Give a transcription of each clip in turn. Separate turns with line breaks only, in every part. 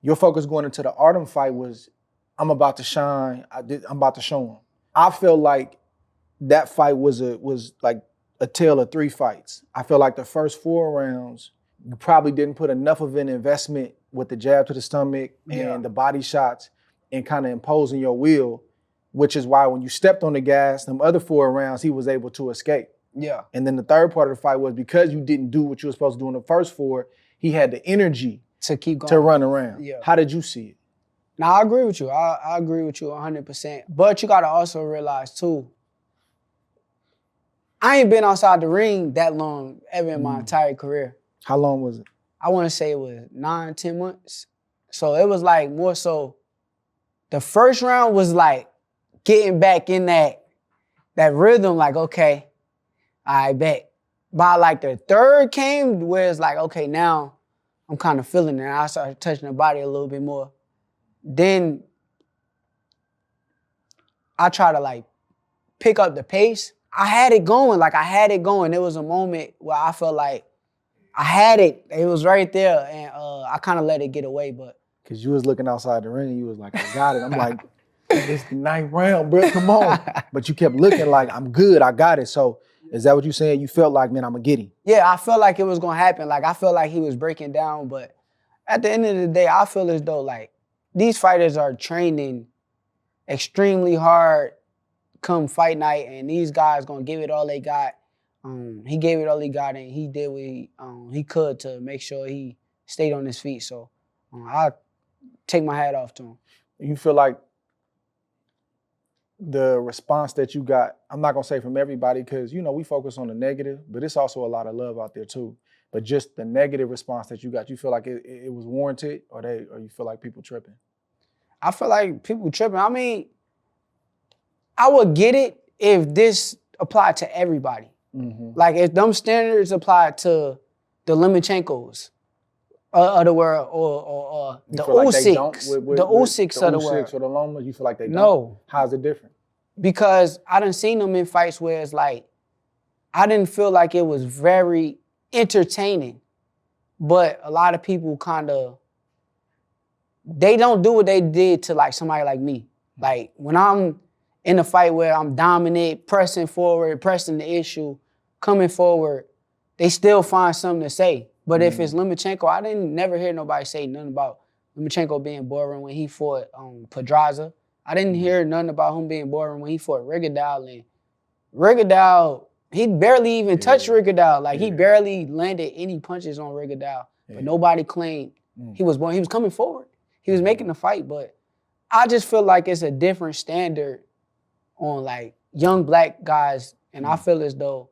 Your focus going into the Artem fight was, I'm about to shine. I'm about to show him. I feel like that fight was like a tale of 3 fights. I feel like the first 4 rounds, you probably didn't put enough of an investment with the jab to the stomach and the body shots and kind of imposing your will, which is why when you stepped on the gas, them other 4 rounds, he was able to escape.
Yeah.
And then the third part of the fight was because you didn't do what you were supposed to do in the first 4, he had the energy
to keep going.
To run around.
Yeah.
How did you see it?
Now, I agree with you. I agree with you 100%. But you got to also realize, too, I ain't been outside the ring that long ever in my entire career.
How long was it?
I want to say it was 9, 10 months. So it was like more so, the first round was like getting back in that rhythm, like, okay, I bet. By like the third came where it's like, okay, now I'm kind of feeling it. I started touching the body a little bit more. Then I try to like pick up the pace. I had it going, There was a moment where I felt like I had it. It was right there, and I kind of let it get away, but.
Because you was looking outside the ring and you was like, I got it. I'm like, it's the 9th round, bro, come on. But you kept looking like, I'm good, I got it. So is that what you saying? You felt like, man, I'm going to get him.
Yeah, I felt like it was going to happen. Like, I felt like he was breaking down, but at the end of the day, I feel as though, like, these fighters are training extremely hard come fight night, and these guys going to give it all they got. He gave it all he got, and he did what he could to make sure he stayed on his feet. So I take my hat off to him.
You feel like the response that you got, I'm not going to say from everybody because, you know, we focus on the negative, but it's also a lot of love out there too. But just the negative response that you got, you feel like it was warranted or you feel like people tripping?
I feel like people tripping. I mean, I would get it if this applied to everybody. Like if them standards applied to the Lomachenko's of the world or the Usyks, the Usyks of the world.
Usyks or the Lomas, you feel like they don't?
No.
How's it different?
Because I done seen them in fights where it's like, I didn't feel like it was very entertaining, but a lot of people kind of, they don't do what they did to like somebody like me. Like when I'm in a fight where I'm dominant, pressing forward, pressing the issue, coming forward, they still find something to say. But if it's Lomachenko, I didn't never hear nobody say nothing about Lomachenko being boring when he fought Pedraza. I didn't hear nothing about him being boring when he fought Rigondeaux. And Rigondeaux, he barely even touched Rigondeaux. Like he barely landed any punches on Rigondeaux. But nobody claimed he was boring. He was coming forward. He was making the fight. But I just feel like it's a different standard on like young black guys. And I feel as though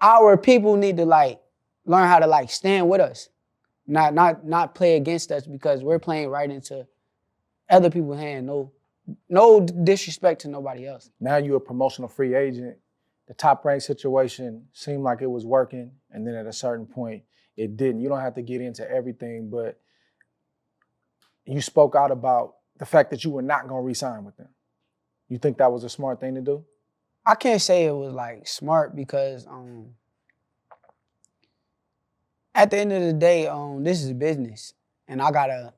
our people need to like learn how to like stand with us, not play against us because we're playing right into other people's hands. No disrespect to nobody else.
Now you're a promotional free agent. The Top Rank situation seemed like it was working, and then at a certain point, it didn't. You don't have to get into everything, but you spoke out about the fact that you were not going to re-sign with them. You think that was a smart thing to do?
I can't say it was like smart because at the end of the day, this is business, and I gotta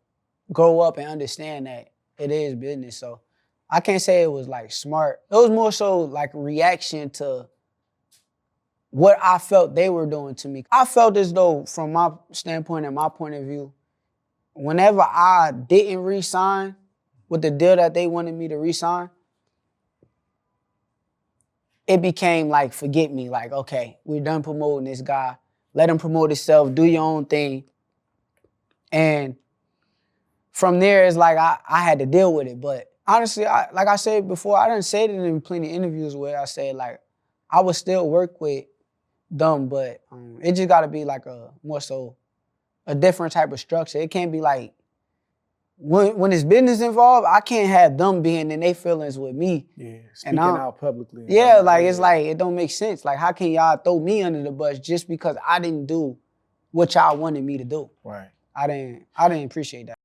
grow up and understand that it is business. So I can't say it was like smart. It was more so like a reaction to what I felt they were doing to me. I felt as though, from my standpoint and my point of view, whenever I didn't re-sign with the deal that they wanted me to re-sign, it became like, forget me. Like, okay, we're done promoting this guy. Let him promote himself. Do your own thing. And from there, it's like I had to deal with it. But honestly, like I said before, I done said it in plenty of interviews where I said, like, I would still work with them, but it just got to be like more so a different type of structure. It can't be like, when it's business involved, I can't have them being in their feelings with me.
Yeah, speaking out publicly.
Yeah, like it's like, it don't make sense. Like, how can y'all throw me under the bus just because I didn't do what y'all wanted me to do?
Right.
I didn't appreciate that.